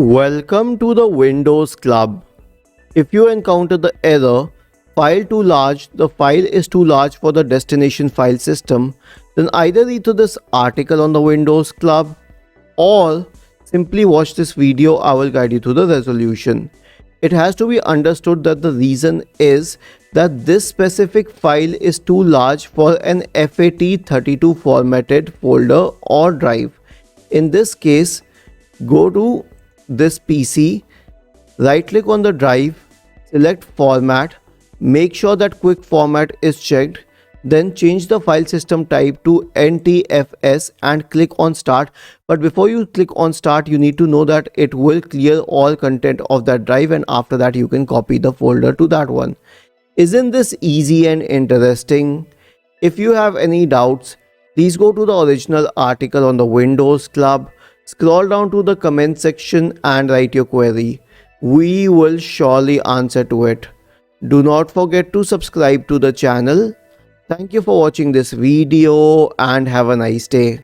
Welcome to the Windows Club. If you encounter the error, file too large, the file is too large for the destination file system, then either read through this article on the Windows Club or simply watch this video. I will guide you through the resolution. It has to be understood that the reason is that this specific file is too large for an FAT32 formatted folder or drive. In this case, go to this PC, right click on the drive, select format, make sure that quick format is checked, then change the file system type to NTFS and click on start. But before you click on start, you need to know that it will clear all content of that drive, and after that you can copy the folder to that one. Isn't this easy and interesting? If you have any doubts, please go to the original article on the Windows Club, scroll down to the comment section and write your query. We will surely answer to it. Do not forget to subscribe to the channel. Thank you for watching this video and have a nice day.